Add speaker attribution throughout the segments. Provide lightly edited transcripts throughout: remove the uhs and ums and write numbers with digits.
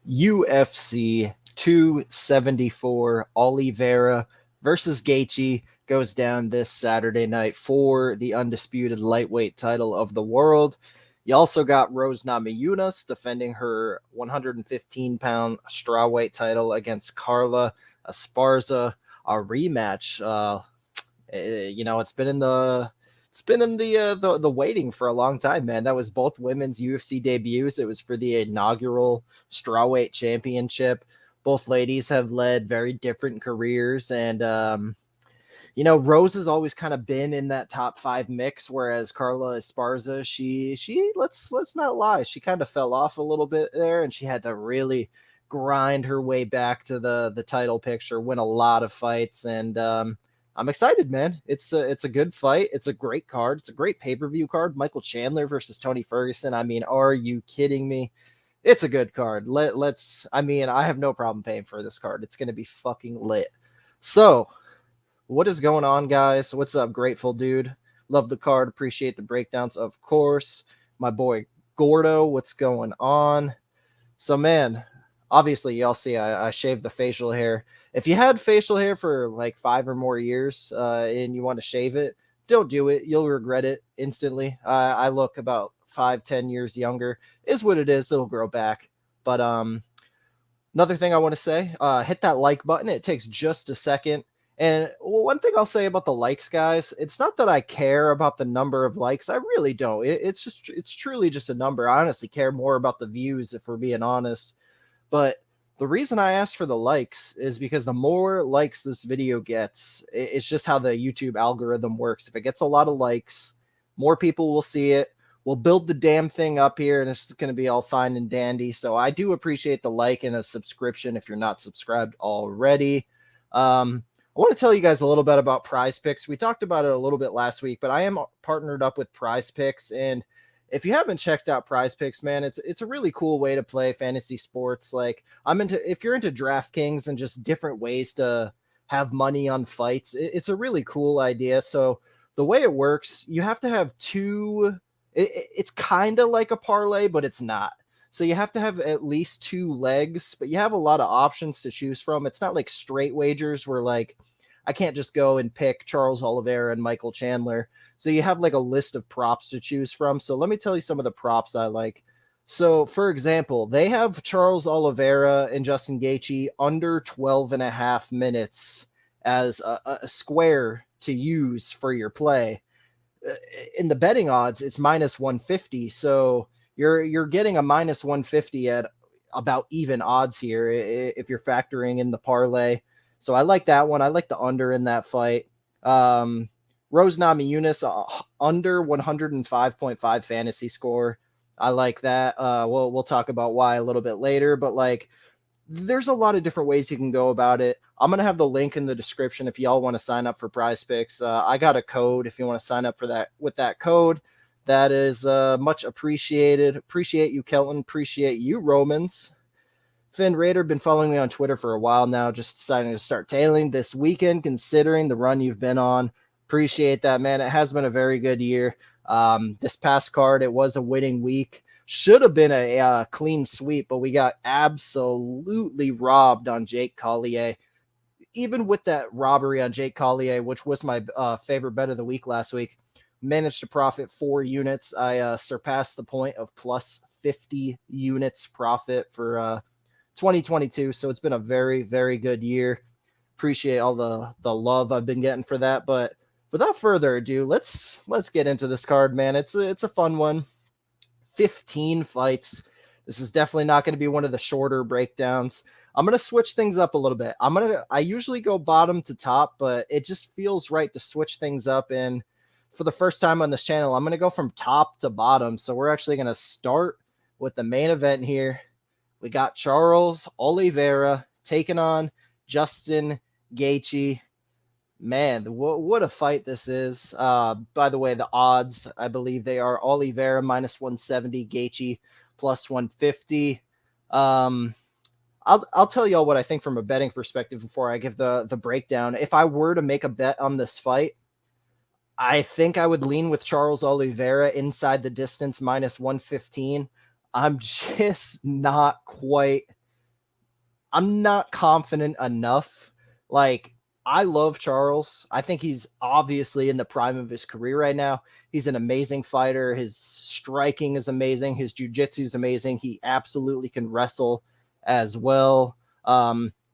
Speaker 1: UFC 274, Oliveira versus Gaethje goes down this Saturday night for the undisputed lightweight title of the world. You also got Rose Namajunas defending her 115-pound strawweight title against Carla Esparza, a rematch. It's been in the waiting for a long time, man. That was both women's UFC debuts. It was for the inaugural strawweight championship. Both ladies have led very different careers, and Rose has always kind of been in that top five mix, whereas Carla Esparza, she let's not lie, she kind of fell off a little bit there, and she had to really grind her way back to the title picture, win a lot of fights, and I'm excited, man. It's a good fight. It's a great card. It's a great pay-per-view card. Michael Chandler versus Tony Ferguson. I mean, are you kidding me? It's a good card. I have no problem paying for this card. It's going to be fucking lit. So, what is going on, guys? What's up, Grateful Dude? Love the card. Appreciate the breakdowns, of course. My boy Gordo, what's going on? So, man, obviously, y'all see I shaved the facial hair. If you had facial hair for like 5 or more years and you want to shave it, don't do it. You'll regret it instantly. I look about 5-10 years younger. Is what it is. It'll grow back. But another thing I want to say, hit that like button. It takes just a second. And one thing I'll say about the likes, guys, it's not that I care about the number of likes. I really don't. It's truly just a number. I honestly care more about the views, if we're being honest. But the reason I asked for the likes is because the more likes this video gets, it's just how the YouTube algorithm works. If it gets a lot of likes, more people will see it. We'll build the damn thing up here, and it's going to be all fine and dandy. So I do appreciate the like and a subscription if you're not subscribed already. I want to tell you guys a little bit about Prize Picks. We talked about it a little bit last week, but I am partnered up with Prize Picks, and if you haven't checked out Prize Picks, man, it's a really cool way to play fantasy sports. Like, if you're into DraftKings and just different ways to have money on fights, it's a really cool idea. So the way it works, you have to have it's kind of like a parlay, but it's not. So you have to have at least 2 legs, but you have a lot of options to choose from. It's not like straight wagers where, like, I can't just go and pick Charles Oliveira and Michael Chandler. So you have like a list of props to choose from. So let me tell you some of the props I like. So, for example, they have Charles Oliveira and Justin Gaethje under 12.5 minutes as a square to use for your play. In the betting odds, it's minus 150. So you're getting a minus 150 at about even odds here if you're factoring in the parlay. So I like that one. I like the under in that fight. Rose Namajunas under 105.5 fantasy score. I like that. We'll talk about why a little bit later, but like, there's a lot of different ways you can go about it. I'm going to have the link in the description if y'all want to sign up for Prize Picks. I got a code if you want to sign up for that with that code. That is much appreciated. Appreciate you, Kelton. Appreciate you, Romans. Finn Raider, been following me on Twitter for a while now, just deciding to start tailing this weekend, considering the run you've been on. Appreciate that, man. It has been a very good year. This past card, it was a winning week. Should have been a clean sweep, but we got absolutely robbed on Jake Collier. Even with that robbery on Jake Collier, which was my favorite bet of the week last week, managed to profit 4 units. I surpassed the point of plus 50 units profit for 2022. So it's been a very, very good year. Appreciate all the love I've been getting for that. But without further ado, let's get into this card, man. It's a fun one. 15 fights. This is definitely not going to be one of the shorter breakdowns. I'm going to switch things up a little bit. I usually go bottom to top, but it just feels right to switch things up. And for the first time on this channel, I'm going to go from top to bottom. So we're actually going to start with the main event here. We got Charles Oliveira taking on Justin Gaethje. Man, what a fight this is. By the way, the odds, I believe they are Oliveira minus 170, Gaethje plus 150. I'll tell y'all what I think from a betting perspective before I give the breakdown. If I were to make a bet on this fight, I think I would lean with Charles Oliveira inside the distance minus 115. I'm just not quite I'm not confident enough. Like, I love Charles. I think he's obviously in the prime of his career right now. He's an amazing fighter. His striking is amazing. His jiu-jitsu is amazing. He absolutely can wrestle as well.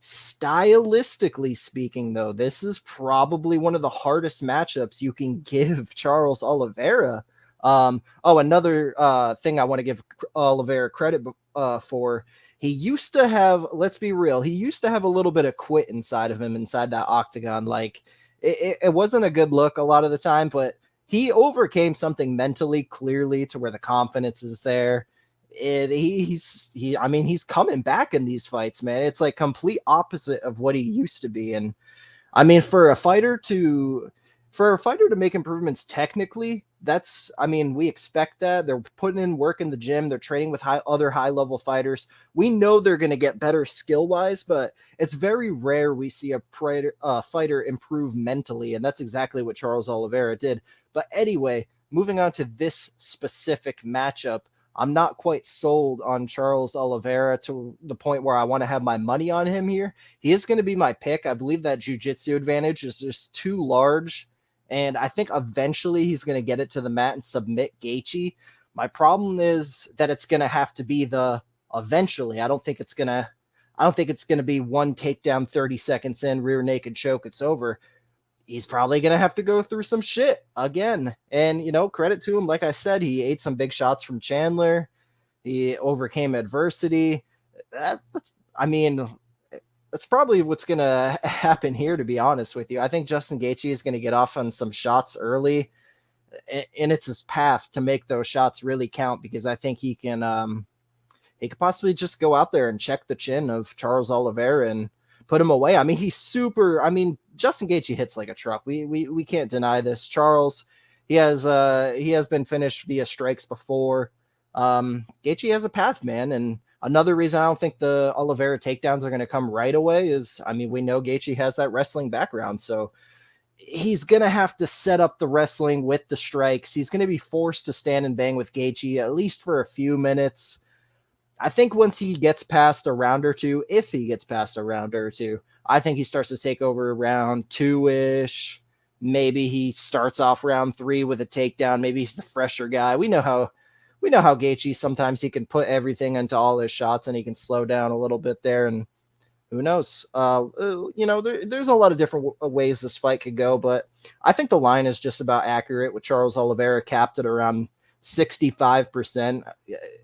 Speaker 1: Stylistically speaking, though, this is probably one of the hardest matchups you can give Charles Oliveira. Another thing I want to give Oliveira credit for, he used to have, let's be real, he used to have a little bit of quit inside of him, inside that octagon. Like, it wasn't a good look a lot of the time, but he overcame something mentally, clearly, to where the confidence is there. He's coming back in these fights, man. It's like complete opposite of what he used to be. And I mean, for a fighter to make improvements technically, we expect that. They're putting in work in the gym. They're training with other high level fighters. We know they're going to get better skill wise, but it's very rare we see a fighter improve mentally. And that's exactly what Charles Oliveira did. But anyway, moving on to this specific matchup, I'm not quite sold on Charles Oliveira to the point where I want to have my money on him here. He is going to be my pick. I believe that jiu-jitsu advantage is just too large, and I think eventually he's going to get it to the mat and submit Gaethje. My problem is that it's going to have to be the eventually. I don't think it's going to be one takedown 30 seconds in, rear naked choke, it's over. He's probably going to have to go through some shit again. And, credit to him. Like I said, he ate some big shots from Chandler. He overcame adversity. That's probably what's going to happen here, to be honest with you. I think Justin Gaethje is going to get off on some shots early, and it's his path to make those shots really count, because I think he could possibly just go out there and check the chin of Charles Oliveira and put him away. Justin Gaethje hits like a truck. We can't deny this. Charles, he has been finished via strikes before. Gaethje has a path, man. And another reason I don't think the Oliveira takedowns are going to come right away is, we know Gaethje has that wrestling background, so he's going to have to set up the wrestling with the strikes. He's going to be forced to stand and bang with Gaethje at least for a few minutes. I think once he gets past a round or two, if he gets past a round or two, I think he starts to take over round 2-ish. Maybe he starts off round 3 with a takedown. Maybe he's the fresher guy. We know how Gaethje, sometimes he can put everything into all his shots and he can slow down a little bit there. And who knows? There's a lot of different ways this fight could go, but I think the line is just about accurate with Charles Oliveira capped at around 65%.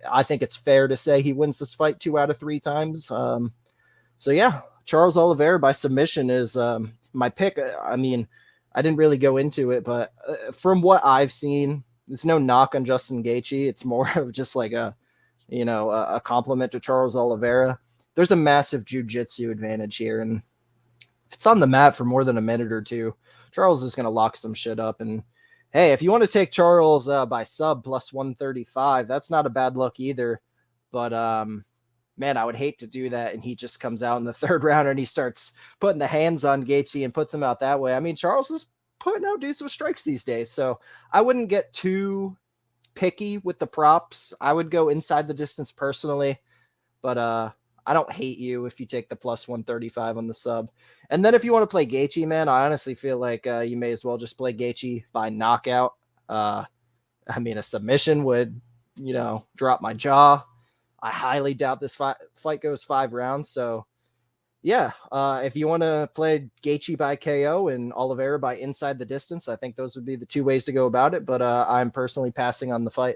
Speaker 1: I think it's fair to say he wins this fight 2 out of 3 times. So yeah, Charles Oliveira by submission is my pick. I didn't really go into it, but from what I've seen, there's no knock on Justin Gaethje. It's more of just like a compliment to Charles Oliveira. There's a massive jiu-jitsu advantage here, and if it's on the mat for more than a minute or two, Charles is going to lock some shit up. And hey, if you want to take Charles by sub plus 135, that's not a bad look either. But man, I would hate to do that, and he just comes out in the 3rd round and he starts putting the hands on Gaethje and puts him out that way. Charles is putting out dudes with strikes these days, so I wouldn't get too picky with the props. I would go inside the distance personally, but I don't hate you if you take the plus 135 on the sub. And then if you want to play Gaethje, man, I honestly feel like you may as well just play Gaethje by knockout. A submission would, drop my jaw. I highly doubt this fight goes 5 rounds. So, yeah, if you want to play Gaethje by KO and Oliveira by inside the distance, I think those would be the 2 ways to go about it. But I'm personally passing on the fight.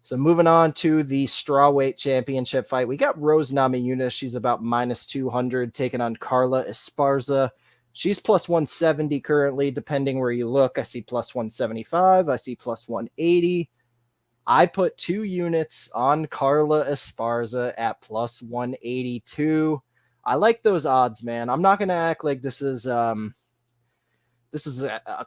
Speaker 1: So moving on to the strawweight championship fight, we got Rose Namajunas. She's about minus 200, taking on Carla Esparza. She's plus 170 currently, depending where you look. I see plus 175. I see plus 180. I put 2 units on Carla Esparza at plus 182. I like those odds, man. I'm not going to act like this is a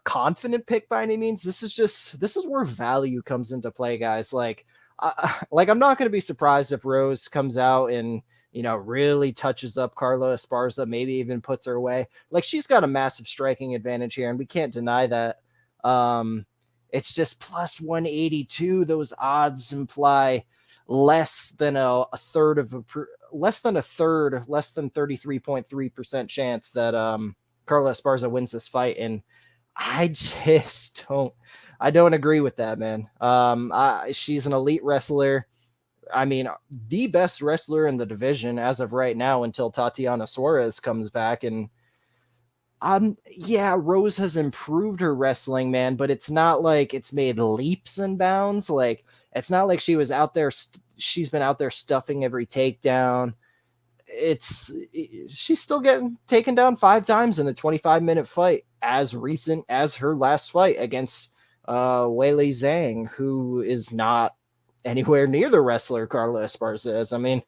Speaker 1: confident pick by any means. This is where value comes into play, guys. I'm not going to be surprised if Rose comes out and, really touches up Carla Esparza, maybe even puts her away. She's got a massive striking advantage here, and we can't deny that. It's just plus 182. Those odds imply less than less than 33.3% chance that Carla Esparza wins this fight. And I just don't agree with that, man. She's an elite wrestler. I mean, the best wrestler in the division as of right now until Tatiana Suarez comes back. And yeah, Rose has improved her wrestling, man, but it's not like it's made leaps and bounds. Like, it's not like she's been out there stuffing every takedown. She's still getting taken down 5 times in a 25-minute fight, as recent as her last fight against Weili Zhang, who is not anywhere near the wrestler Carla Esparza is. I mean,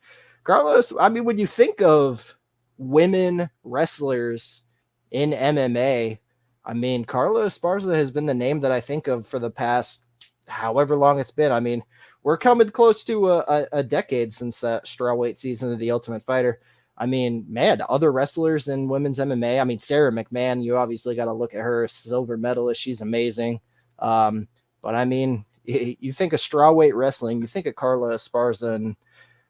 Speaker 1: when you think of women wrestlers in MMA, I mean, Carla Esparza has been the name that I think of for the past however long it's been. I mean, we're coming close to a decade since that strawweight season of The Ultimate Fighter. I mean, man, other wrestlers in women's MMA. I mean, Sarah McMahon, you obviously got to look at her, silver medalist. She's amazing. But I mean, you think of strawweight wrestling, you think of Carla Esparza, and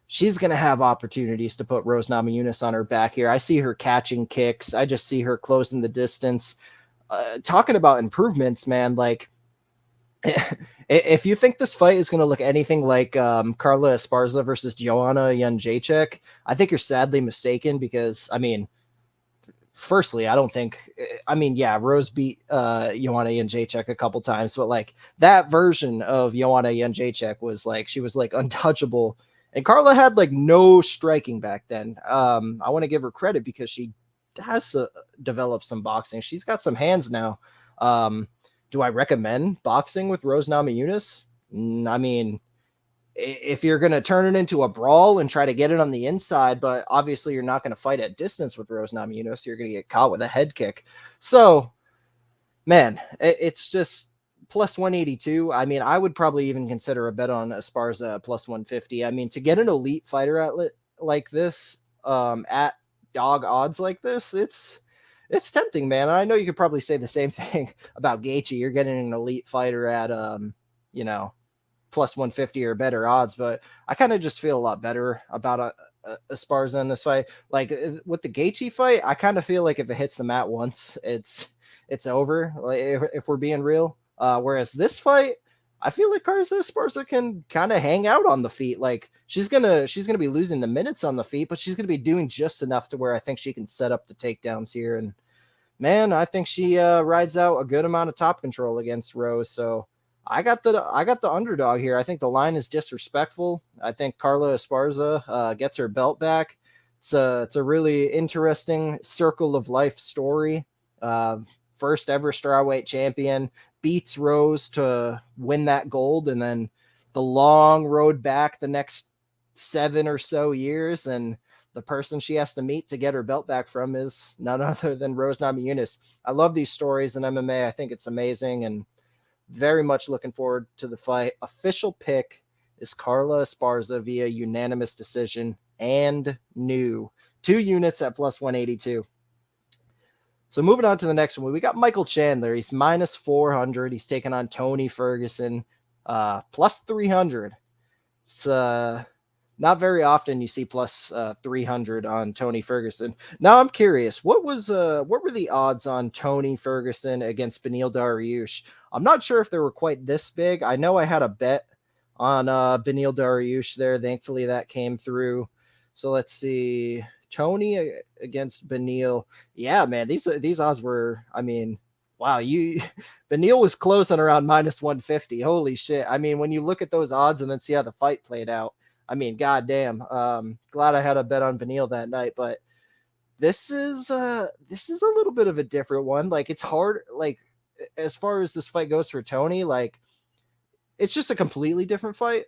Speaker 1: she's going to have opportunities to put Rose Namajunas on her back here. I see her catching kicks. I just see her closing the distance. Talking about improvements, man, like, if you think this fight is going to look anything like Carla Esparza versus Joanna Jędrzejczyk, I think you're sadly mistaken because, I mean, firstly, Rose beat Joanna Jędrzejczyk a couple times, but like that version of Joanna Jędrzejczyk was like, she was like untouchable. And Carla had like no striking back then. I want to give her credit because she has developed some boxing. She's got some hands now. Do I recommend boxing with Rose Namajunas? I mean, if you're going to turn it into a brawl and try to get it on the inside, but obviously you're not going to fight at distance with Rose Namajunas, you're going to get caught with a head kick. So, man, it's just plus 182. I mean, I would probably even consider a bet on Esparza plus 150. I mean, to get an elite fighter outlet like this, at dog odds like this, it's tempting, man. I know you could probably say the same thing about Gaethje. You're getting an elite fighter at, plus 150 or better odds, but I kind of just feel a lot better about Esparza in this fight. Like with the Gaethje fight, I kind of feel like if it hits the mat once, it's over. Like if we're being real. Whereas this fight, I feel like Carla Esparza can kind of hang out on the feet. Like she's gonna be losing the minutes on the feet, but she's gonna be doing just enough to where I think she can set up the takedowns here. And man, I think she rides out a good amount of top control against Rose. So I got the underdog here. I think the line is disrespectful. I think Carla Esparza gets her belt back. It's a really interesting circle of life story. First ever strawweight champion, beats Rose to win that gold, and then the long road back the next 7 or so years, and the person she has to meet to get her belt back from is none other than Rose Namajunas. I love these stories in MMA. I think it's amazing, and very much looking forward to the fight. Official pick is Carla Esparza via unanimous decision and new 2 units at plus 182. So moving on to the next one, we got Michael Chandler. He's minus 400. He's taking on Tony Ferguson, plus 300. It's not very often you see plus 300 on Tony Ferguson. Now I'm curious, what were the odds on Tony Ferguson against Beneil Dariush? I'm not sure if they were quite this big. I know I had a bet on Beneil Dariush there. Thankfully that came through. So let's see. Tony against Beneil. Yeah, man, these odds were, I mean, wow, Beneil was closing around minus 150. Holy shit. I mean, when you look at those odds and then see how the fight played out, I mean, goddamn. Glad I had a bet on Beneil that night, but this is a little bit of a different one. Like, it's hard, like, as far as this fight goes for Tony, like, it's just a completely different fight.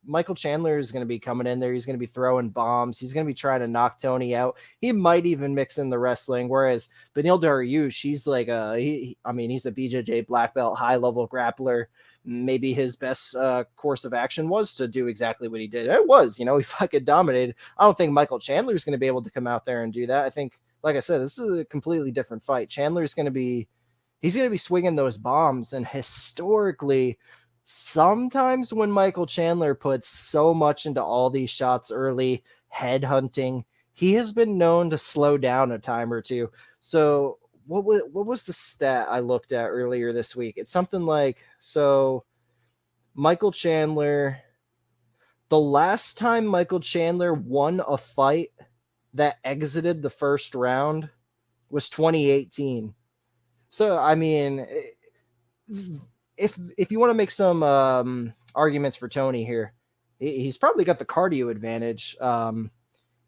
Speaker 1: Michael Chandler is going to be coming in there. He's going to be throwing bombs. He's going to be trying to knock Tony out. He might even mix in the wrestling. Whereas Beneil Dariush, he's like he's a BJJ black belt, high level grappler. Maybe his best course of action was to do exactly what he did. It was, he fucking dominated. I don't think Michael Chandler is going to be able to come out there and do that. I think, like I said, this is a completely different fight. He's going to be swinging those bombs, and historically, sometimes when Michael Chandler puts so much into all these shots early, head hunting, he has been known to slow down a time or two. So what was the stat I looked at earlier this week? It's something like, so Michael Chandler, the last time Michael Chandler won a fight that exited the first round was 2018. So I mean, if you want to make some arguments for Tony here, he's probably got the cardio advantage.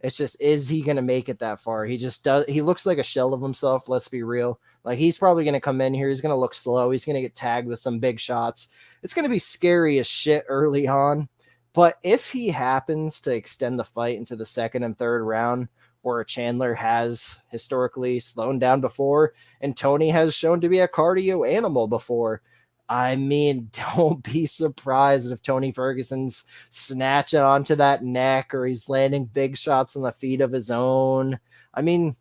Speaker 1: It's just, is he going to make it that far? He just does. He looks like a shell of himself. Let's be real. Like, he's probably going to come in here. He's going to look slow. He's going to get tagged with some big shots. It's going to be scary as shit early on. But if he happens to extend the fight into the second and third round, where Chandler has historically slowed down before, and Tony has shown to be a cardio animal before, I mean, don't be surprised if Tony Ferguson's snatching onto that neck, or he's landing big shots on the feet of his own. I mean,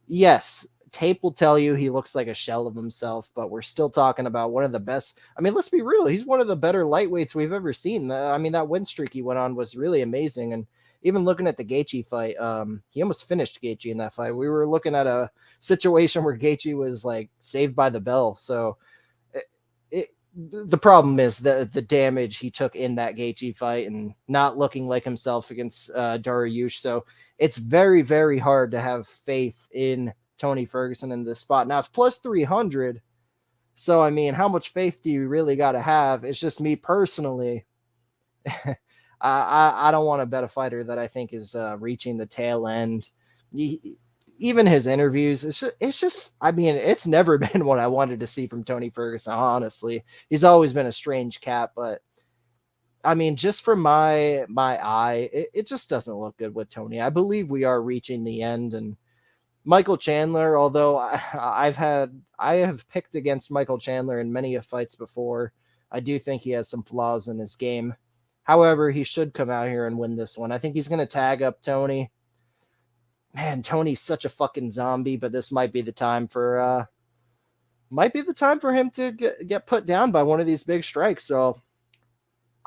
Speaker 1: yes, tape will tell you he looks like a shell of himself, but we're still talking about one of the best. I mean, let's be real. He's one of the better lightweights we've ever seen. I mean, that win streak he went on was really amazing. And even looking at the Gaethje fight, he almost finished Gaethje in that fight. We were looking at a situation where Gaethje was like saved by the bell. So the problem is the damage he took in that Gaethje fight and not looking like himself against Dariush. So it's very, very hard to have faith in Tony Ferguson in this spot. Now it's plus 300. So, I mean, how much faith do you really got to have? It's just me personally. I don't want to bet a fighter that I think is reaching the tail end. Even his interviews, it's just, I mean, it's never been what I wanted to see from Tony Ferguson, honestly. He's always been a strange cat, but I mean, just from my eye, it just doesn't look good with Tony. I believe we are reaching the end, and Michael Chandler, although I have picked against Michael Chandler in many fights before, I do think he has some flaws in his game. However, he should come out here and win this one. I think he's going to tag up Tony. Man, Tony's such a fucking zombie, but this might be the time for him to get put down by one of these big strikes. So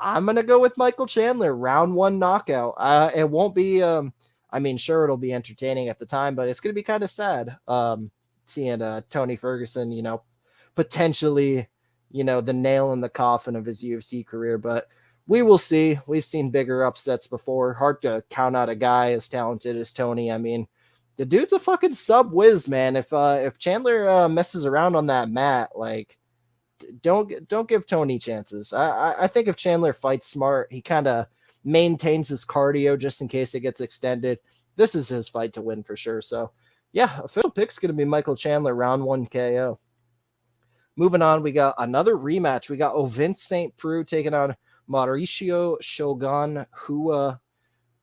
Speaker 1: I'm gonna go with Michael Chandler, round 1 knockout. It won't be. I mean, sure, it'll be entertaining at the time, but it's gonna be kind of sad seeing Tony Ferguson, potentially, the nail in the coffin of his UFC career. But we will see. We've seen bigger upsets before. Hard to count out a guy as talented as Tony. I mean, the dude's a fucking sub whiz, man. If Chandler messes around on that mat, like, don't give Tony chances. I think if Chandler fights smart, he kind of maintains his cardio just in case it gets extended. This is his fight to win for sure. So, yeah, official pick's going to be Michael Chandler, round 1 KO. Moving on, we got another rematch. We got Ovince St. Preux taking on Mauricio Shogun Hua.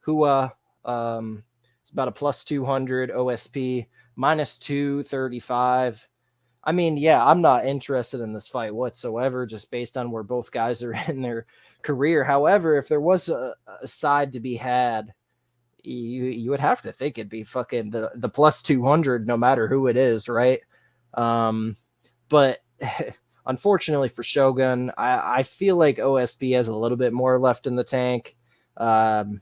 Speaker 1: It's about a plus 200 OSP, minus 235. I mean, yeah, I'm not interested in this fight whatsoever, just based on where both guys are in their career. However, if there was a side to be had, you would have to think it'd be fucking the plus 200, no matter who it is, right? But unfortunately for Shogun, I feel like OSP has a little bit more left in the tank.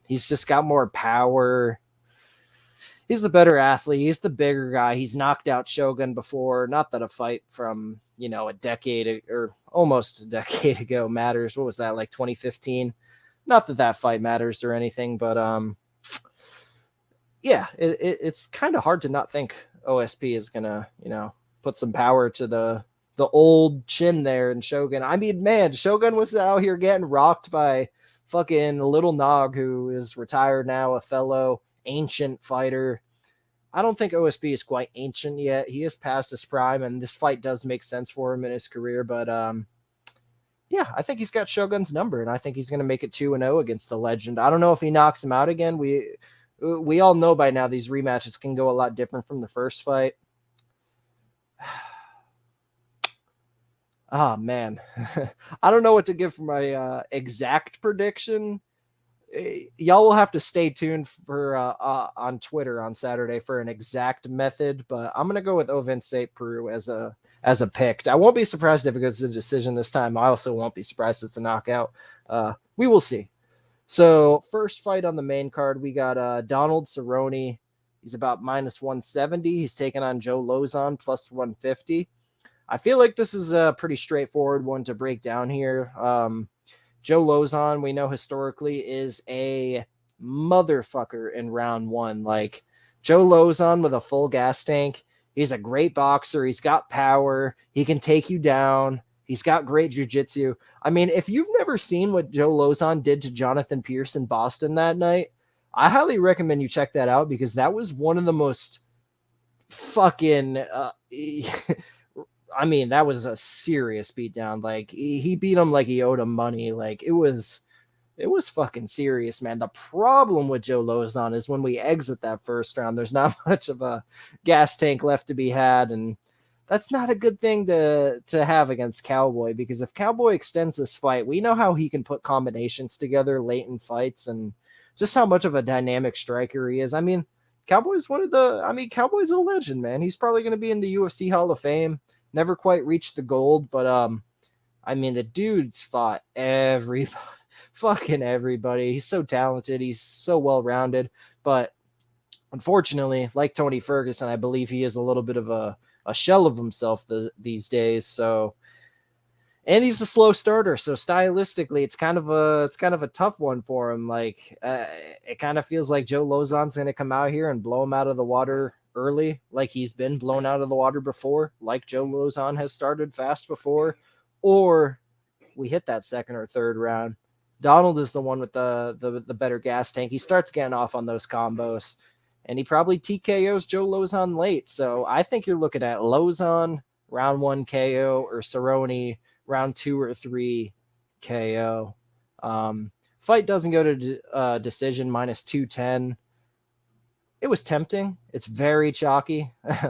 Speaker 1: He's just got more power. He's the better athlete. He's the bigger guy. He's knocked out Shogun before. Not that a fight from, a decade or almost a decade ago matters. What was that, like 2015? Not that fight matters or anything, but yeah, it's kind of hard to not think OSP is gonna, put some power to the old chin there in Shogun. I mean, man, Shogun was out here getting rocked by fucking Little Nog, who is retired now, a fellow ancient fighter. I don't think OSP is quite ancient yet. He is past his prime, and this fight does make sense for him in his career. But yeah, I think he's got Shogun's number, and I think he's going to make it 2-0 against the legend. I don't know if he knocks him out again. We all know by now these rematches can go a lot different from the first fight. Oh, man. I don't know what to give for my exact prediction. Y'all will have to stay tuned for on Twitter on Saturday for an exact method, but I'm going to go with Ovince St. Preux as a as a pick. I won't be surprised if it goes to the decision this time. I also won't be surprised it's a knockout. We will see. So first fight on the main card, we got Donald Cerrone. He's about minus 170. He's taking on Joe Lauzon plus 150. I feel like this is a pretty straightforward one to break down here. Joe Lauzon, we know historically, is a motherfucker in round one. Like, Joe Lauzon with a full gas tank. He's a great boxer. He's got power. He can take you down. He's got great jiu-jitsu. I mean, if you've never seen what Joe Lauzon did to Jonathan Pierce in Boston that night, I highly recommend you check that out because that was one of the most fucking I mean, that was a serious beatdown. Like, he beat him like he owed him money. Like, it was fucking serious, man. The problem with Joe Lauzon is when we exit that first round, there's not much of a gas tank left to be had, and that's not a good thing to have against Cowboy, because if Cowboy extends this fight, we know how he can put combinations together late in fights and just how much of a dynamic striker he is. I mean, Cowboy's Cowboy's a legend, man. He's probably going to be in the UFC Hall of Fame. Never quite reached the gold, but I mean, the dude's fought fucking everybody. He's so talented. He's so well-rounded, but unfortunately, like Tony Ferguson, I believe he is a little bit of a shell of himself these days. So, and he's a slow starter, so stylistically, it's kind of a tough one for him. Like, it kind of feels like Joe Lauzon's going to come out here and blow him out of the water early, like he's been blown out of the water before, like Joe Lauzon has started fast before, or we hit that second or third round. Donald is the one with the better gas tank. He starts getting off on those combos, and he probably TKOs Joe Lauzon late. So I think you're looking at Lauzon round 1 KO or Cerrone round 2 or 3 KO. Fight doesn't go to decision, minus 210. It was tempting. It's very chalky.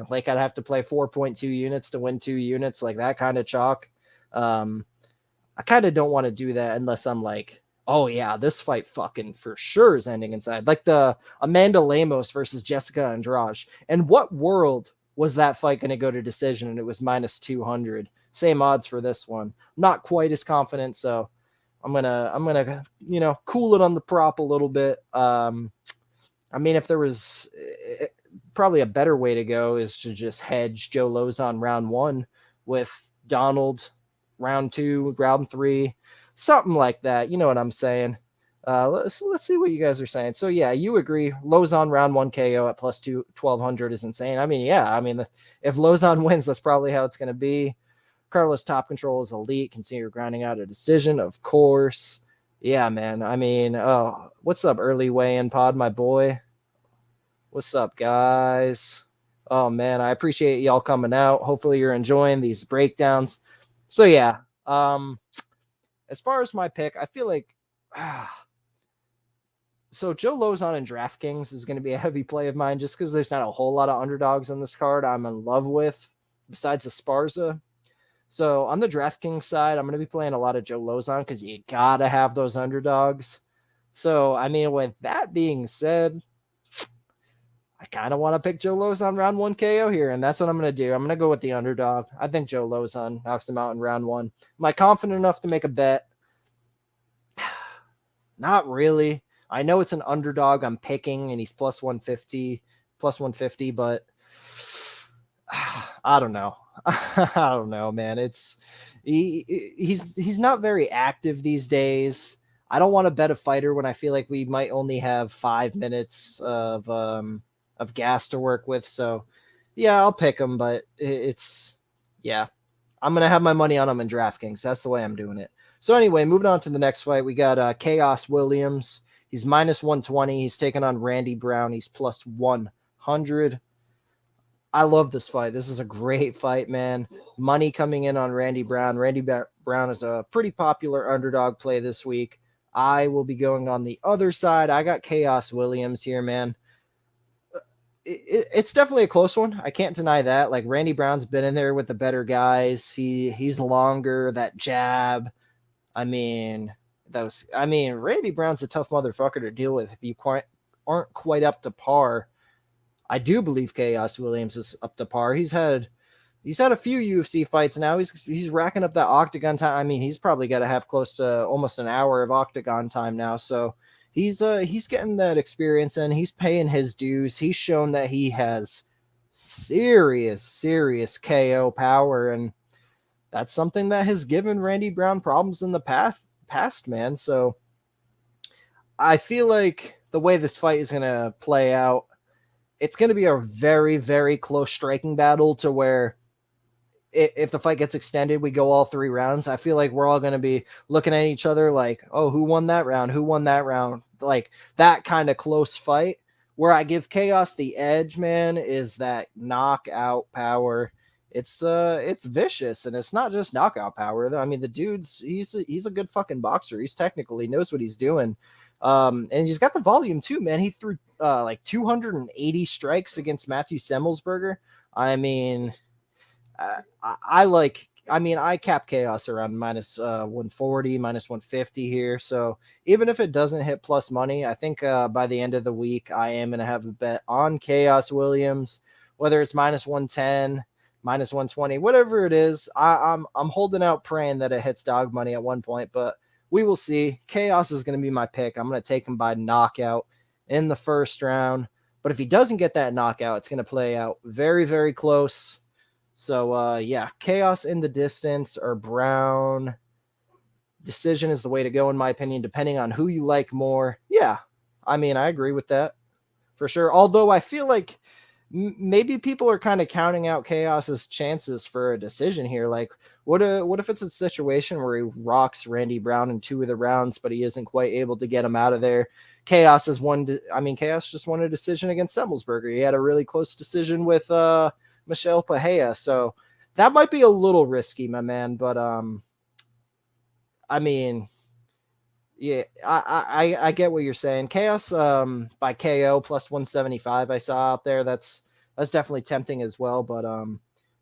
Speaker 1: Like, I'd have to play 4.2 units to win 2 units, like that kind of chalk. I kind of don't want to do that unless I'm like, oh yeah, this fight fucking for sure is ending inside. Like the Amanda Lemos versus Jessica Andrade. And what world was that fight going to go to decision? And it was minus 200. Same odds for this one. Not quite as confident, so I'm gonna cool it on the prop a little bit. I mean, if there was probably a better way to go is to just hedge Joe Lauzon round 1 with Donald round 2, round 3, something like that. You know what I'm saying? Let's see what you guys are saying. So yeah, you agree Lauzon round 1 KO at plus 1200 is insane. I mean, yeah, I mean, if Lauzon wins, that's probably how it's going to be. Carlos Top Control is elite. Consider grinding out a decision, of course. Yeah, man. I mean, oh, what's up, early weigh-in pod, my boy? What's up, guys? Oh, man, I appreciate y'all coming out. Hopefully you're enjoying these breakdowns. So, yeah, as far as my pick, I feel like so Joe Lauzon and DraftKings is going to be a heavy play of mine just because there's not a whole lot of underdogs on this card I'm in love with besides Esparza. So on the DraftKings side, I'm going to be playing a lot of Joe Lauzon because you got to have those underdogs. So, I mean, with that being said, I kind of want to pick Joe Lauzon round 1 KO here, and that's what I'm going to do. I'm going to go with the underdog. I think Joe Lauzon knocks him out in round 1. Am I confident enough to make a bet? Not really. I know it's an underdog I'm picking, and he's plus 150, but I don't know. I don't know, man. He's not very active these days. I don't want to bet a fighter when I feel like we might only have 5 minutes of gas to work with. So yeah, I'll pick him, but I'm gonna have my money on him in DraftKings. That's the way I'm doing it. So anyway, moving on to the next fight, we got Khaos Williams. He's minus 120. He's taking on Randy Brown. He's plus 100. I love this fight. This is a great fight, man. Money coming in on Randy Brown. Randy Brown is a pretty popular underdog play this week. I will be going on the other side. I got Khaos Williams here, man. It's definitely a close one. I can't deny that. Like, Randy Brown's been in there with the better guys. He's longer, that jab. I mean, Randy Brown's a tough motherfucker to deal with if you aren't quite up to par. I do believe Khaos Williams is up to par. He's had He's had a few UFC fights now. He's racking up that octagon time. I mean, he's probably got to have close to almost an hour of octagon time now. So he's getting that experience and he's paying his dues. He's shown that he has serious KO power, and that's something that has given Randy Brown problems in the past, man. So I feel like the way this fight is gonna play out, it's gonna be a very close striking battle to where if the fight gets extended, we go all 3 rounds. I feel like we're all going to be looking at each other like, oh, who won that round? Who won that round? Like that kind of close fight. Where I give Khaos the edge, man, is that knockout power. It's vicious, and it's not just knockout power. I mean, the dude's he's a good fucking boxer. He's technical. He knows what he's doing. And he's got the volume too, man. He threw like 280 strikes against Matthew Semmelsberger. I mean, I cap Khaos around minus 140, minus 150 here. So even if it doesn't hit plus money, I think by the end of the week, I am going to have a bet on Khaos Williams, whether it's minus 110, minus 120, whatever it is. I'm holding out praying that it hits dog money at one point, but we will see. Khaos is going to be my pick. I'm going to take him by knockout in the first round. But if he doesn't get that knockout, it's going to play out very close. So, yeah, Khaos in the distance or Brown decision is the way to go, in my opinion, depending on who you like more. Yeah, I mean, I agree with that for sure. Although I feel like maybe people are kind of counting out Khaos's chances for a decision here. Like, what if it's a situation where he rocks Randy Brown in 2 of the rounds, but he isn't quite able to get him out of there? Khaos just won a decision against Semmelsberger. He had a really close decision with Michelle Pahea, so that might be a little risky, my man. But I mean, yeah, I get what you're saying. Khaos by KO plus 175 I saw out there. That's definitely tempting as well. But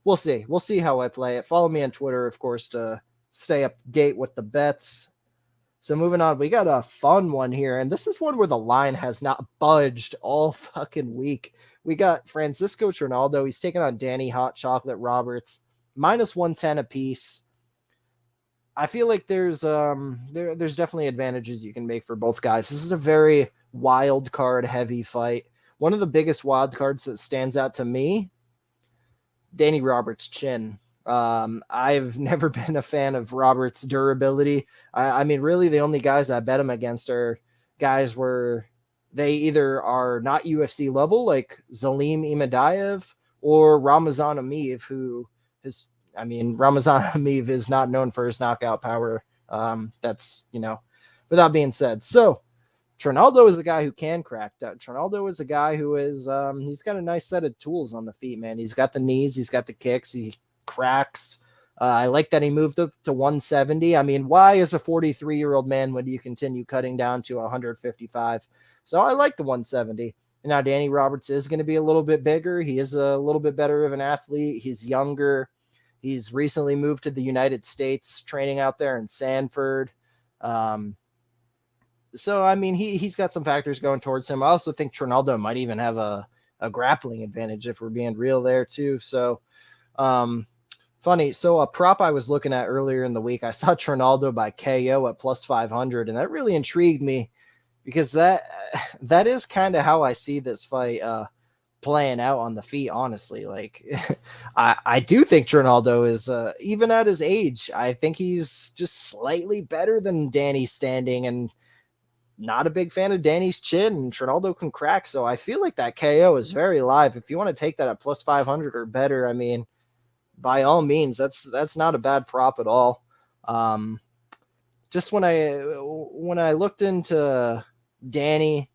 Speaker 1: we'll see how I play it. Follow me on Twitter, of course, to stay up to date with the bets. So moving on, we got a fun one here, and this is one where the line has not budged all fucking week. We got Francisco Trinaldo. He's taking on Danny Hot Chocolate Roberts, minus 110 apiece. I feel like there's definitely advantages you can make for both guys. This is a very wild card heavy fight. One of the biggest wild cards that stands out to me, Danny Roberts' chin. I've never been a fan of Roberts' durability. I mean, really, the only guys I bet him against are guys where they either are not UFC level, like Zalim Imadaev or Ramazan Ameev, Ramazan Ameev is not known for his knockout power. That's, with that being said. So, Trinaldo is a guy who can crack that. Trinaldo is a guy who is, he's got a nice set of tools on the feet, man. He's got the knees, he's got the kicks, he cracks. I like that he moved up to 170. I mean, why as a 43-year-old man would you continue cutting down to 155? So I like the 170. And now Danny Roberts is going to be a little bit bigger. He is a little bit better of an athlete. He's younger. He's recently moved to the United States, training out there in Sanford. So, I mean, he's got some factors going towards him. I also think Trinaldo might even have a grappling advantage if we're being real there too. So, funny. So a prop I was looking at earlier in the week, I saw Trinaldo by KO at plus 500, and that really intrigued me because that is kind of how I see this fight playing out on the feet, honestly. Like, I do think Trinaldo is, even at his age, I think he's just slightly better than Danny standing, and not a big fan of Danny's chin, and Trinaldo can crack. So I feel like that KO is very live. If you want to take that at plus 500 or better, I mean, by all means, that's not a bad prop at all. Just when I looked into Danny,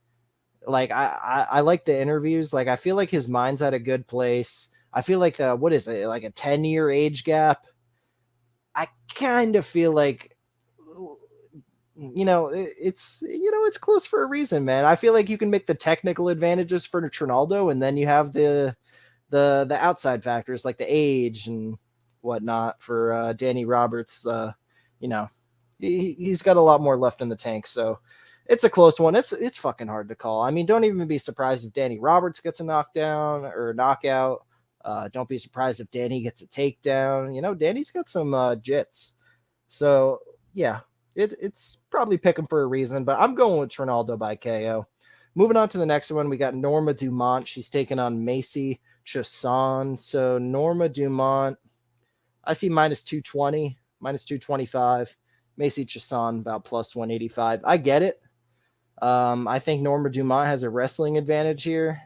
Speaker 1: like I like the interviews. Like I feel like his mind's at a good place. I feel like what is it, like a 10-year age gap? I kind of feel like, it's close for a reason, man. I feel like you can make the technical advantages for Trinaldo, and then you have the outside factors like the age and whatnot for Danny Roberts. He's got a lot more left in the tank, so it's a close one. It's fucking hard to call. I mean, don't even be surprised if Danny Roberts gets a knockdown or a knockout. Don't be surprised if Danny gets a takedown. Danny's got some jits. So, yeah, it's probably picking for a reason, but I'm going with Trinaldo by KO. Moving on to the next one, we got Norma Dumont. She's taking on Macy Chiasson. So, Norma Dumont, I see minus 220, minus 225. Macy Chiasson about plus 185. I get it. I think Norma Dumont has a wrestling advantage here.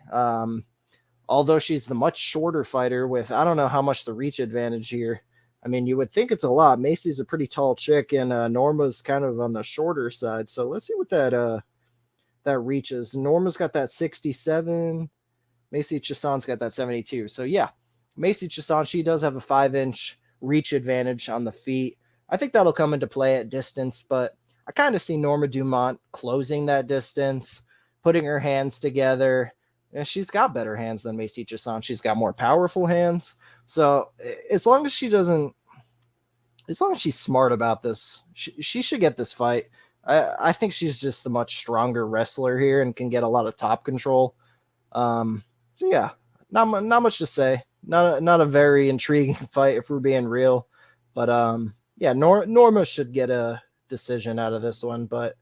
Speaker 1: Although she's the much shorter fighter with, I don't know how much the reach advantage here. I mean, you would think it's a lot. Macy's a pretty tall chick, and Norma's kind of on the shorter side. So let's see what that reach is. Norma's got that 67. Macy Chiasson's got that 72. So yeah, Macy Chiasson, she does have a 5-inch reach advantage on the feet. I think that'll come into play at distance, but I kind of see Norma Dumont closing that distance, putting her hands together. And she's got better hands than Macy Chiasson. She's got more powerful hands. So as long as she's smart about this, she should get this fight. I think she's just the much stronger wrestler here and can get a lot of top control. So yeah, not much to say. Not a very intriguing fight if we're being real. But yeah, Norma should get a decision out of this one. But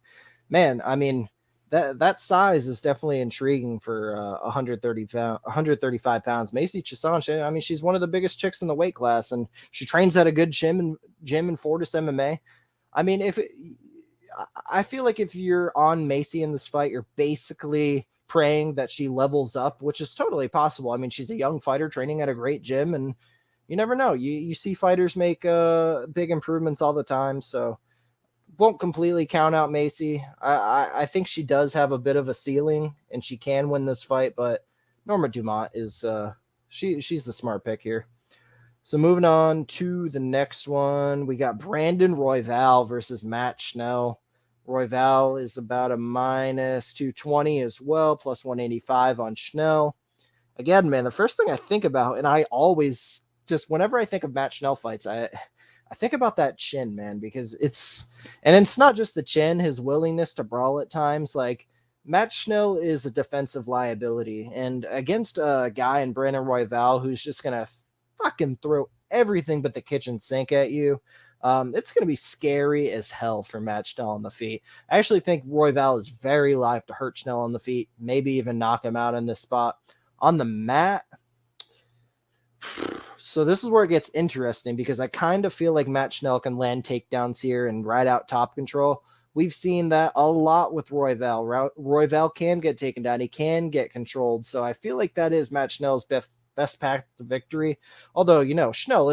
Speaker 1: man, I mean, that size is definitely intriguing for 135 pounds. Macy Chiasson, I mean, she's one of the biggest chicks in the weight class, and she trains at a good gym in Fortis MMA. I mean, I feel like if you're on Macy in this fight, you're basically praying that she levels up, which is totally possible. I mean, she's a young fighter training at a great gym, and you never know. You see fighters make big improvements all the time, so won't completely count out Macy. I think she does have a bit of a ceiling, and she can win this fight, but Norma Dumont is she's the smart pick here. So moving on to the next one, we got Brandon Royval versus Matt Schnell. Royval is about a minus 220 as well, plus 185 on Schnell. Again, man, the first thing I think about, and I always just, whenever I think of Matt Schnell fights, I think about that chin, man, because it's not just the chin, his willingness to brawl at times. Like, Matt Schnell is a defensive liability, and against a guy in Brandon Royval who's just going to fucking throw everything but the kitchen sink at you, it's going to be scary as hell for Matt Schnell on the feet. I actually think Royval is very live to hurt Schnell on the feet, maybe even knock him out in this spot. On the mat, so this is where it gets interesting, because I kind of feel like Matt Schnell can land takedowns here and ride out top control. We've seen that a lot with Royval. Royval can get taken down. He can get controlled. So I feel like that is Matt Schnell's best path to victory. Although, Schnell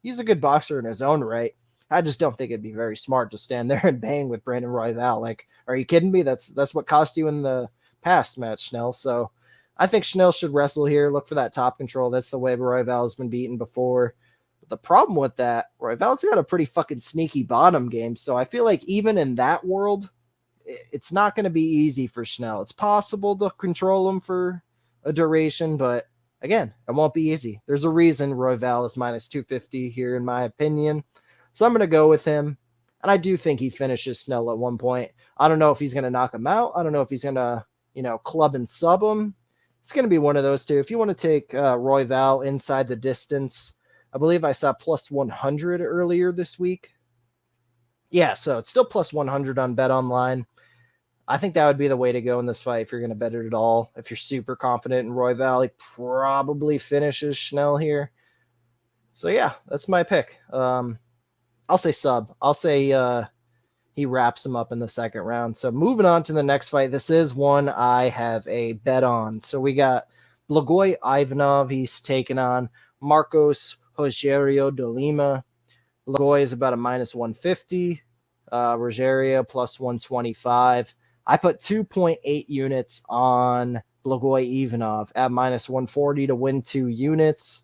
Speaker 1: he's a good boxer in his own right. I just don't think it'd be very smart to stand there and bang with Brandon Royval. Like, are you kidding me? That's what cost you in the past, Matt Schnell. So I think Schnell should wrestle here, look for that top control. That's the way Royval has been beaten before. But the problem with that, Royval's got a pretty fucking sneaky bottom game. So I feel like even in that world, it's not going to be easy for Schnell. It's possible to control him for a duration, but again, it won't be easy. There's a reason Royval is minus 250 here, in my opinion. So I'm going to go with him. And I do think he finishes Schnell at one point. I don't know if he's going to knock him out. I don't know if he's going to, club and sub him. It's going to be one of those two. If you want to take Royval inside the distance, I believe I saw plus 100 earlier this week. Yeah, so it's still plus 100 on Bet Online. I think that would be the way to go in this fight if you're going to bet it at all. If you're super confident in Royval, he probably finishes Schnell here. So yeah, that's my pick. I'll say sub. I'll say he wraps him up in the second round. So moving on to the next fight. This is one I have a bet on. So we got Blagoy Ivanov. He's taking on Marcos Rogerio de Lima. Blagoy is about a minus 150. Rogerio plus 125. I put 2.8 units on Blagoy Ivanov at minus 140 to win 2 units.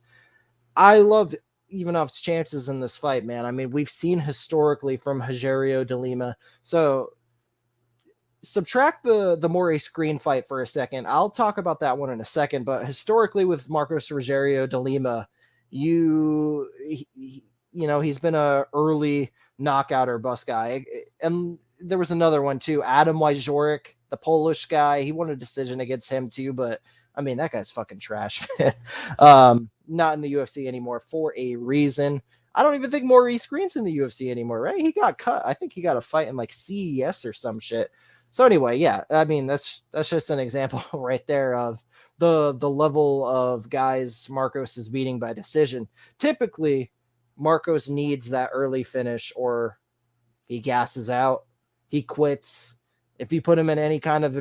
Speaker 1: I love Ivanov's chances in this fight, man. I mean, we've seen historically from Rogerio de Lima. So subtract the Moraes Green fight for a second. I'll talk about that one in a second, but historically with Marcos Rogerio de Lima, he's been a early knockout or bust guy. And there was another one too, Adam Wyjorek, the Polish guy. He won a decision against him too, but I mean, that guy's fucking trash. not in the UFC anymore for a reason. I don't even think Maurice Green's in the UFC anymore, right? He got cut. I think he got a fight in like CES or some shit. So anyway, yeah, I mean that's just an example right there of the level of guys Marcos is beating by decision. Typically, Marcos needs that early finish, or he gasses out, he quits. If you put him in any kind of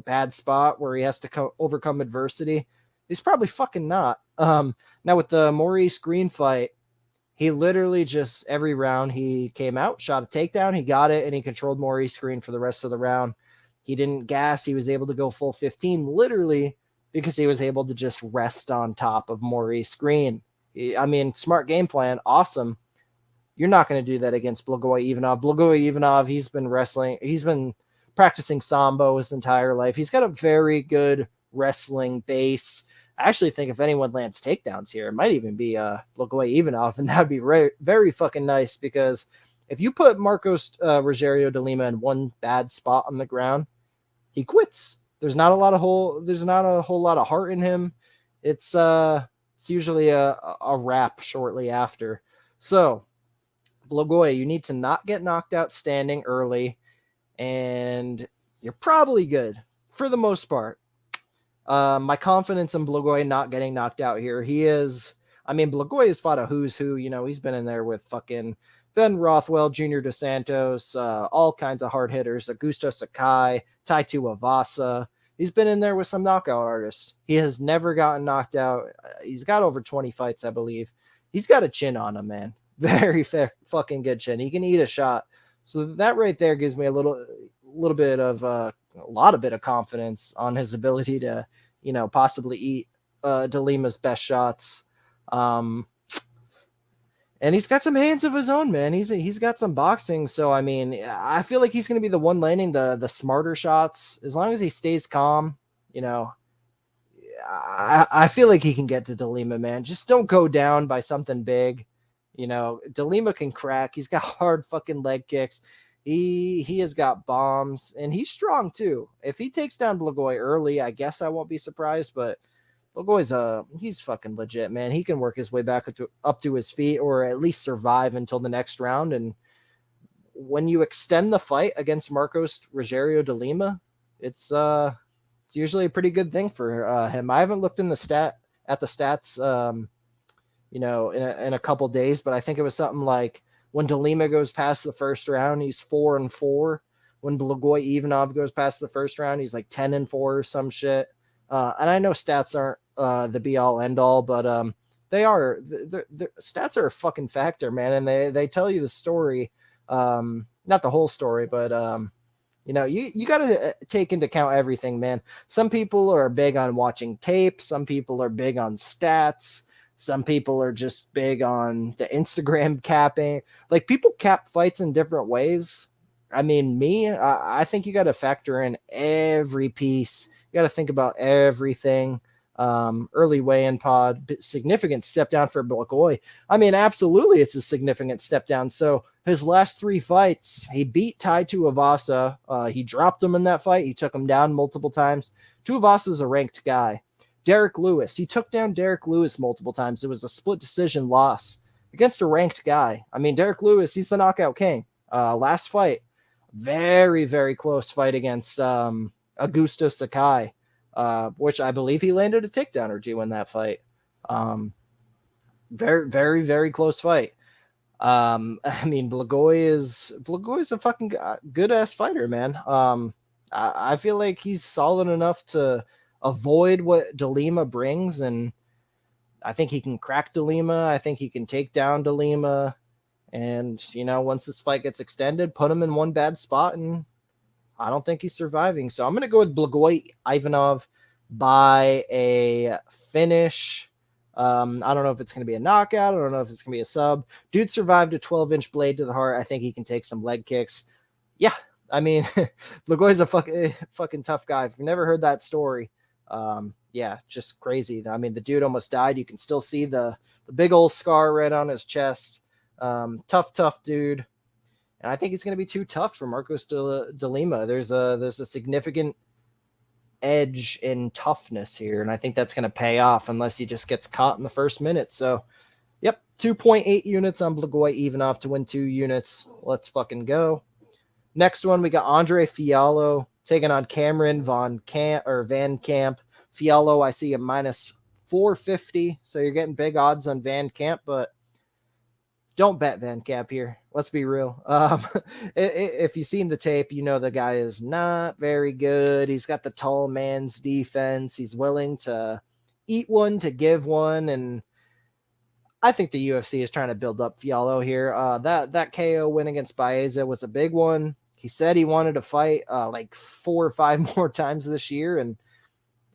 Speaker 1: bad spot where he has to overcome adversity, he's probably fucking not. Now with the Maurice Green fight, he literally just every round he came out, shot a takedown, he got it, and he controlled Maurice Green for the rest of the round. He didn't gas. He was able to go full 15, literally because he was able to just rest on top of Maurice Green. I mean, smart game plan, awesome. You're not going to do that against Blagoy Ivanov. Blagoy Ivanov, he's been practicing Sambo his entire life. He's got a very good wrestling base. I actually think if anyone lands takedowns here, it might even be Blagoy Ivanov, and that'd be very fucking nice, because if you put Marcos Rogerio de Lima in one bad spot on the ground, he quits. There's not a whole lot of heart in him. It's usually a wrap shortly after. So Blagoy, you need to not get knocked out standing early, and you're probably good for the most part. My confidence in Blagoy not getting knocked out here. Blagoy has fought a who's who. He's been in there with fucking Ben Rothwell, Junior Dos Santos, all kinds of hard hitters, Augusto Sakai, Tai Tuivasa. He's been in there with some knockout artists. He has never gotten knocked out. He's got over 20 fights, I believe. He's got a chin on him, man. Very fucking good chin. He can eat a shot. So that right there gives me a lot of confidence on his ability to, possibly eat De Lima's best shots. And he's got some hands of his own, man. He's got some boxing. So, I mean, I feel like he's going to be the one landing the smarter shots. As long as he stays calm, I feel like he can get to De Lima, man. Just don't go down by something big. De Lima can crack. He's got hard fucking leg kicks. He has got bombs, and he's strong too. If he takes down Blagoy early, I guess I won't be surprised, but Blagoy's he's fucking legit, man. He can work his way back up to his feet, or at least survive until the next round. And when you extend the fight against Marcos Rogerio de Lima, it's usually a pretty good thing for him. I haven't looked at the stats in a couple days, but I think it was something like when De Lima goes past the first round, he's 4-4. When Blagoy Ivanov goes past the first round, he's like 10-4 or some shit. And I know stats aren't the be all end all, but they are. The stats are a fucking factor, man, and they tell you the story. Not the whole story, but you got to take into account everything, man. Some people are big on watching tape. Some people are big on stats. Some people are just big on the Instagram capping. Like, people cap fights in different ways. I mean, I think you got to factor in every piece. You got to think about everything. Early weigh-in pod, significant step down for Blagoy. I mean, absolutely, it's a significant step down. So his last 3 fights, he beat Tai Tuivasa. He dropped him in that fight. He took him down multiple times. Tuivasa's a ranked guy. Derek Lewis, he took down Derek Lewis multiple times. It was a split decision loss against a ranked guy. I mean, Derek Lewis, he's the knockout king. Last fight, very, very close fight against Augusto Sakai, which I believe he landed a takedown or 2 in that fight. Very, very, very close fight. I mean, Blagoy is a fucking good ass fighter, man. I feel like he's solid enough to avoid what De Lima brings, and I think he can crack De Lima. I think he can take down De Lima, and once this fight gets extended, put him in one bad spot, and I don't think he's surviving. So I'm gonna go with Blagoy Ivanov by a finish. I don't know if it's gonna be a knockout. I don't know if it's gonna be a sub. Dude survived a 12-inch blade to the heart. I think he can take some leg kicks. Yeah, I mean, Blagoy's a fucking tough guy. If you've never heard that story, yeah, just crazy. I mean, the dude almost died. You can still see the big old scar right on his chest. Tough dude. And I think it's going to be too tough for Marcos de Lima. There's a significant edge in toughness here, and I think that's going to pay off unless he just gets caught in the first minute. So, yep, 2.8 units on Blagoy Ivanov to win 2 units. Let's fucking go. Next one, we got Andre Fialho taking on Cameron Vancamp. Fialho, I see a minus 450, so you're getting big odds on Vancamp, but don't bet Vancamp here. Let's be real. If you've seen the tape, you know the guy is not very good. He's got the tall man's defense. He's willing to eat one to give one, and I think the UFC is trying to build up Fialho here. That KO win against Baeza was a big one. He said he wanted to fight like 4 or 5 more times this year, and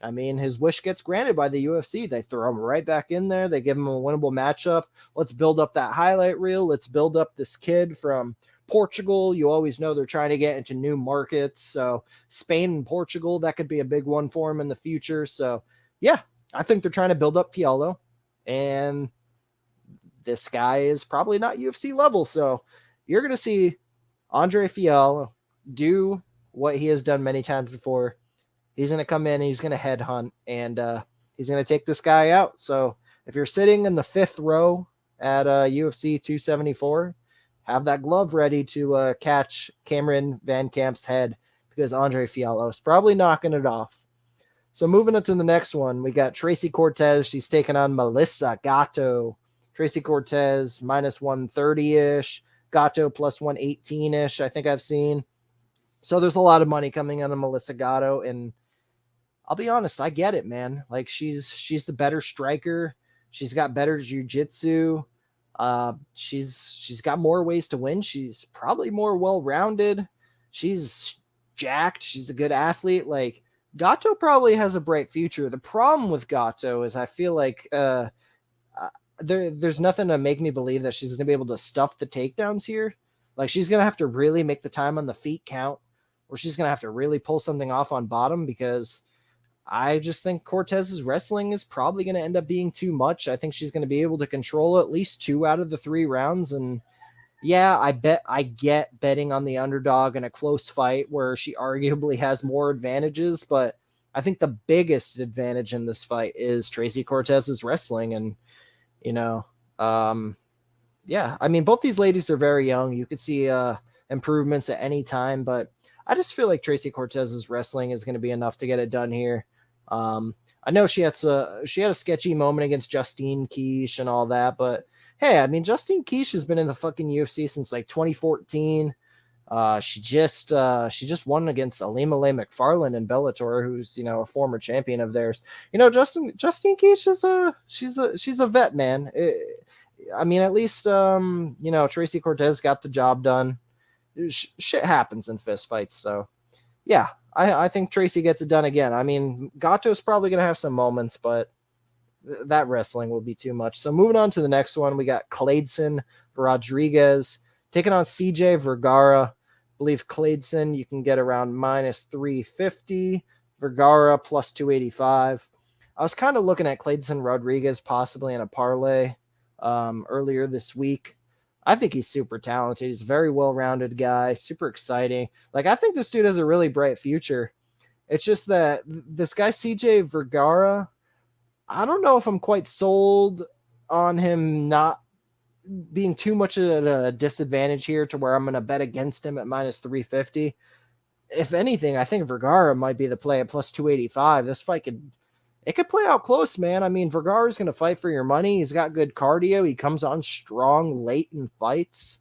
Speaker 1: I mean, his wish gets granted by the UFC. They throw him right back in there. They give him a winnable matchup. Let's build up that highlight reel. Let's build up this kid from Portugal. You always know they're trying to get into new markets. So Spain and Portugal, that could be a big one for him in the future. So, yeah, I think they're trying to build up Fialho. And this guy is probably not UFC level. So you're going to see Andre Fialho do what he has done many times before. He's going to come in, he's going to headhunt, and he's going to take this guy out. So if you're sitting in the 5th row at UFC 274, have that glove ready to catch Cameron Vancamp's head, because Andre Fialho is probably knocking it off. So moving on to the next one, we got Tracy Cortez. She's taking on Melissa Gatto. Tracy Cortez minus 130-ish. Gatto plus 118-ish, I think I've seen. So there's a lot of money coming on Melissa Gatto, and I'll be honest, I get it, man. Like, she's the better striker. She's got better jiu-jitsu. She's got more ways to win. She's probably more well-rounded. She's jacked. She's a good athlete. Like, Gatto probably has a bright future. The problem with Gatto is I feel like there's nothing to make me believe that she's going to be able to stuff the takedowns here. Like, she's going to have to really make the time on the feet count, or she's going to have to really pull something off on bottom, because I just think Cortez's wrestling is probably going to end up being too much. I think she's going to be able to control at least 2 out of the 3 rounds. And yeah, I get betting on the underdog in a close fight where she arguably has more advantages, but I think the biggest advantage in this fight is Tracy Cortez's wrestling. And, you know, yeah, I mean, both these ladies are very young. You could see improvements at any time, but I just feel like Tracy Cortez's wrestling is going to be enough to get it done here. I know she had a sketchy moment against Justine Kish and all that, but hey, I mean, Justine Kish has been in the fucking UFC since like 2014. She just won against Lima McFarlane in Bellator, who's, you know, a former champion of theirs. You know, Justine Kish is she's a vet, man. I mean, at least you know, Tracy Cortez got the job done. Shit happens in fist fights, so yeah, I think Tracy gets it done again. I mean, Gatto's probably going to have some moments, but that wrestling will be too much. So moving on to the next one, we got Clayson Rodrigues taking on CJ Vergara. I believe Clayson you can get around minus 350, Vergara plus 285. I was kind of looking at Clayson Rodrigues possibly in a parlay earlier this week. I think he's super talented. He's a very well-rounded guy, super exciting. Like, I think this dude has a really bright future. It's just that this guy, CJ Vergara, I don't know if I'm quite sold on him not being too much at a disadvantage here to where I'm going to bet against him at minus 350. If anything, I think Vergara might be the play at plus 285. This fight could play out close, man. I mean, Vergara's going to fight for your money. He's got good cardio. He comes on strong late in fights.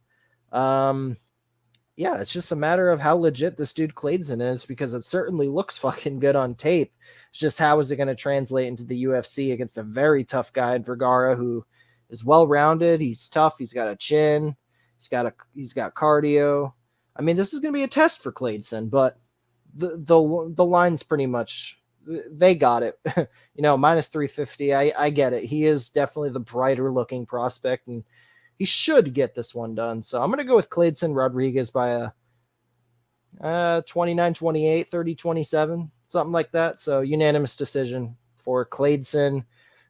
Speaker 1: Yeah, it's just a matter of how legit this dude Clayson is, because it certainly looks fucking good on tape. It's just how is it going to translate into the UFC against a very tough guy in Vergara, who is well-rounded. He's tough. He's got a chin. He's got cardio. I mean, this is going to be a test for Clayson, but the line's pretty much, they got it. You know, minus 350. I get it. He is definitely the brighter looking prospect, and he should get this one done. So I'm going to go with Clayson Rodrigues by a 29-28, 30-27, something like that. So unanimous decision for Clayson.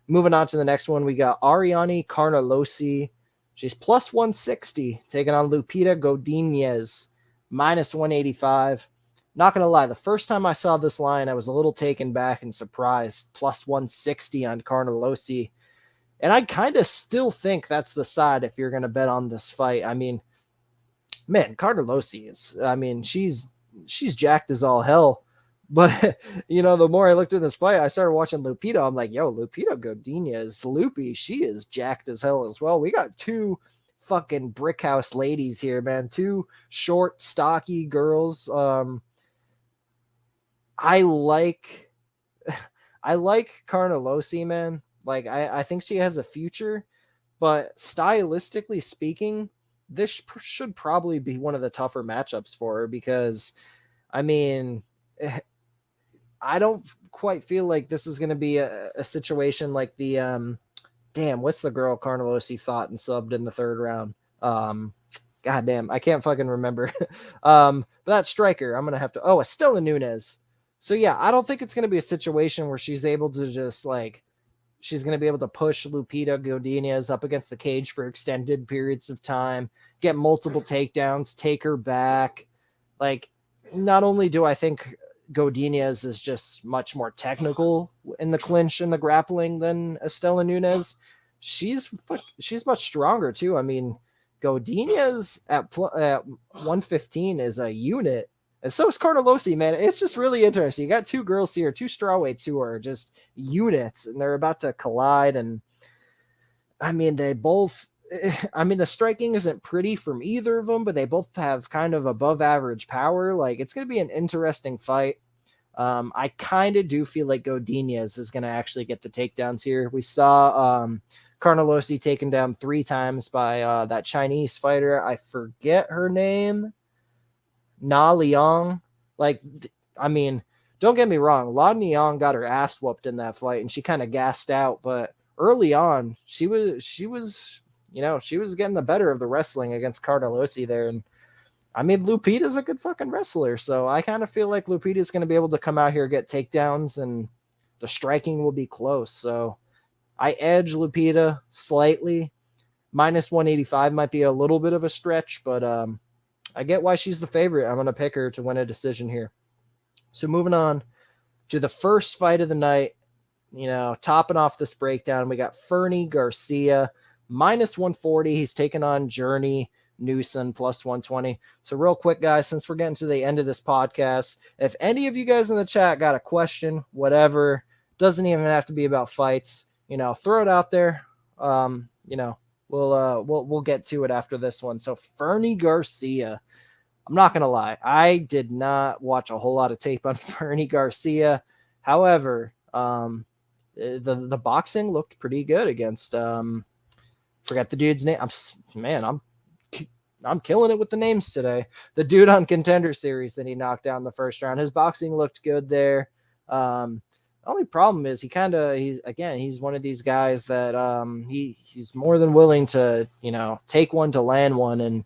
Speaker 1: Moving on to the next one, we got Ariane Carnelossi. She's plus 160, taking on Lupita Godinez, minus 185. Not going to lie, the first time I saw this line, I was a little taken back and surprised. Plus 160 on Carnelossi. And I kind of still think that's the side if you're going to bet on this fight. I mean, man, Carnelossi is, I mean, she's jacked as all hell. But, you know, the more I looked at this fight, I started watching Lupita. I'm like, yo, Lupita Godinez, Loopy, she is jacked as hell as well. We got two fucking brick house ladies here, man. Two short, stocky girls. I like Carnelossi, man. Like, I think she has a future, but stylistically speaking, this should probably be one of the tougher matchups for her because, I mean, I don't quite feel like this is going to be a situation like the, damn, what's the girl Carnelossi fought and subbed in the third round? God damn, I can't fucking remember. But that striker, I'm going to have to, Estela Nunes. So yeah, I don't think it's going to be a situation where she's able to just like, she's going to be able to push Lupita Godinez up against the cage for extended periods of time, get multiple takedowns, take her back. Like, not only do I think Godinez is just much more technical in the clinch and the grappling than Estela Nunes, she's much stronger too. I mean, Godinez at 115 is a unit. And so is Carnelossi, man. It's just really interesting. You got two girls here, two strawweights who are just units, and they're about to collide. And I mean, the striking isn't pretty from either of them, but they both have kind of above average power. Like, it's going to be an interesting fight. I kind of do feel like Godinez is going to actually get the takedowns here. We saw Carnelossi taken down 3 times by that Chinese fighter. I forget her name. Na Liang. Like, I mean, don't get me wrong. La Liang got her ass whooped in that fight, and she kind of gassed out. But early on, she was, you know, she was getting the better of the wrestling against Carnelossi there. And I mean, Lupita's a good fucking wrestler, so I kind of feel like Lupita's going to be able to come out here, get takedowns, and the striking will be close. So I edge Lupita slightly. Minus 185 might be a little bit of a stretch, but I get why she's the favorite. I'm going to pick her to win a decision here. So moving on to the first fight of the night, you know, topping off this breakdown, we got Fernie Garcia, minus 140. He's taking on Journey Newson, plus 120. So real quick, guys, since we're getting to the end of this podcast, if any of you guys in the chat got a question, whatever, doesn't even have to be about fights, you know, throw it out there. You know, we'll get to it after this one. So Fernie Garcia, I'm not gonna lie, I did not watch a whole lot of tape on Fernie Garcia. However, the boxing looked pretty good against forgot the dude's name. I'm killing it with the names today. The dude on Contender Series that he knocked down in the first round. His boxing looked good there. The only problem is he's one of these guys that he's more than willing to, you know, take one to land one. And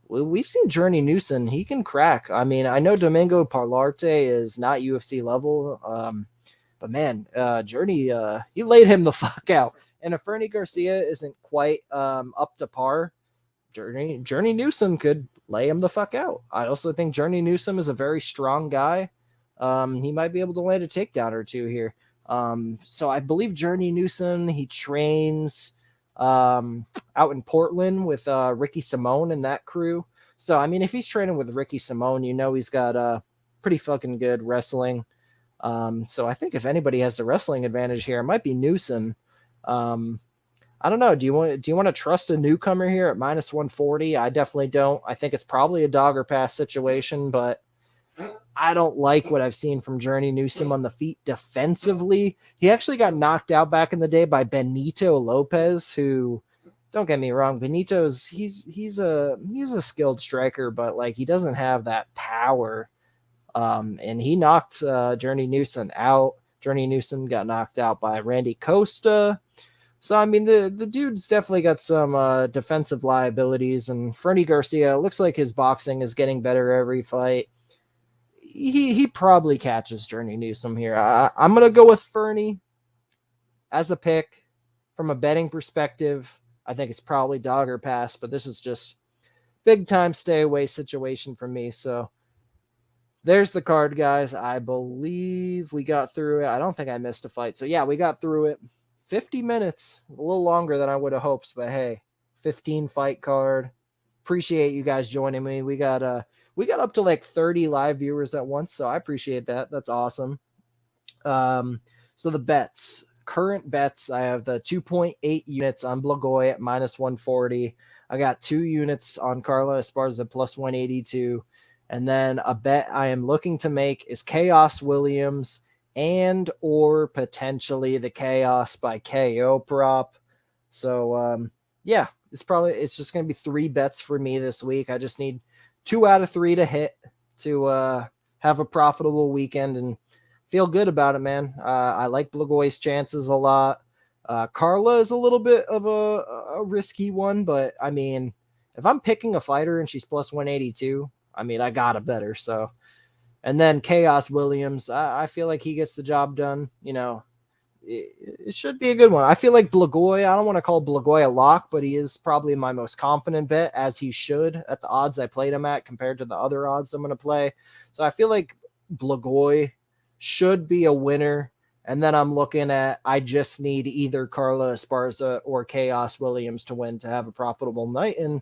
Speaker 1: we've seen Journey Newson. He can crack. I mean, I know Domingo Parlate is not UFC level, but man, Journey, he laid him the fuck out. And if Fernie Garcia isn't quite up to par, Journey Newsom could lay him the fuck out. I also think Journey Newsom is a very strong guy. He might be able to land a takedown or two here. So I believe Journey Newsom, he trains out in Portland with Ricky Simone and that crew. So, I mean, if he's training with Ricky Simone, you know he's got pretty fucking good wrestling. So I think if anybody has the wrestling advantage here, it might be Newsom. I don't know. Do you want to trust a newcomer here at minus 140? I definitely don't. I think it's probably a dog or pass situation, but I don't like what I've seen from Journey Newsom on the feet defensively. He actually got knocked out back in the day by Benito Lopez, who, don't get me wrong, Benito's he's a skilled striker, but like he doesn't have that power. And he knocked Journey Newsom out. Journey Newsom got knocked out by Randy Costa. So, I mean, the dude's definitely got some defensive liabilities. And Fernie Garcia, looks like his boxing is getting better every fight. He probably catches Journey Newsom here. I'm going to go with Fernie as a pick. From a betting perspective, I think it's probably dog or pass. But this is just big time stay away situation for me. So there's the card, guys. I believe we got through it. I don't think I missed a fight. So yeah, we got through it. 50 minutes, a little longer than I would have hoped, but hey, 15 fight card. Appreciate you guys joining me. We got up to like 30 live viewers at once, so I appreciate that. That's awesome. So the bets, current bets, I have the 2.8 units on Blagoy at minus 140. I got 2 units on Carla Esparza plus 182. And then a bet I am looking to make is Khaos Williams and or potentially the Khaos by KO prop. So yeah, it's just gonna be 3 bets for me this week. I just need 2 out of 3 to hit to have a profitable weekend and feel good about it, man. I like Blagoy's chances a lot. Carla is a little bit of a risky one, but I mean, if I'm picking a fighter and she's plus 182, I mean, I got a better. So, and then Khaos Williams, I feel like he gets the job done. You know, it should be a good one. I feel like Blagoy, I don't want to call Blagoy a lock, but he is probably my most confident bet, as he should at the odds I played him at compared to the other odds I'm going to play. So I feel like Blagoy should be a winner. And then I'm looking at, I just need either Carla Esparza or Khaos Williams to win to have a profitable night. And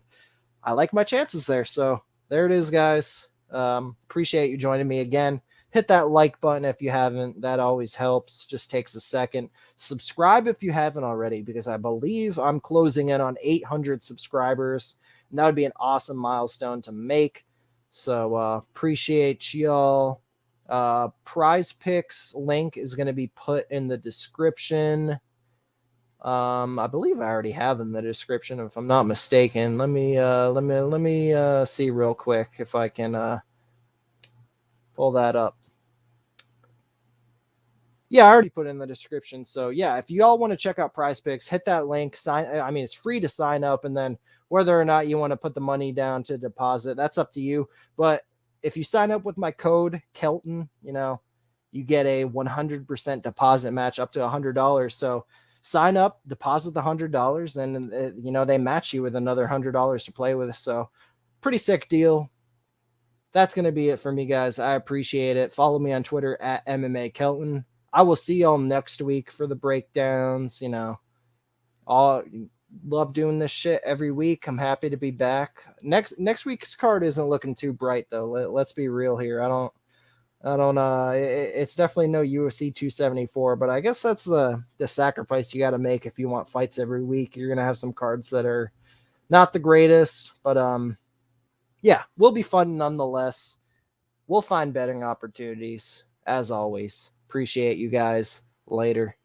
Speaker 1: I like my chances there. So there it is, guys. Appreciate you joining me again. Hit that like button if you haven't. That always helps. Just takes a second. Subscribe if you haven't already, because I believe I'm closing in on 800 subscribers. And that would be an awesome milestone to make. So appreciate y'all. Prize Picks link is going to be put in the description. I believe I already have in the description, if I'm not mistaken. Let me see real quick if I can pull that up. Yeah, I already put it in the description. So yeah, if you all want to check out Prize Picks, hit that link. It's free to sign up, and then whether or not you want to put the money down to deposit, that's up to you. But if you sign up with my code KELTON, you get a 100% deposit match up to $100. So sign up, deposit the $100, and they match you with another $100 to play with. So pretty sick deal. That's going to be it for me, guys. I appreciate it. Follow me on Twitter at MMA Kelton. I will see y'all next week for the breakdowns. All love doing this shit every week. I'm happy to be back. Next week's card isn't looking too bright though. Let's be real here. It's definitely no UFC 274, but I guess that's the sacrifice you got to make if you want fights every week. You're going to have some cards that are not the greatest, but yeah, will be fun nonetheless. We'll find betting opportunities as always. Appreciate you guys. Later.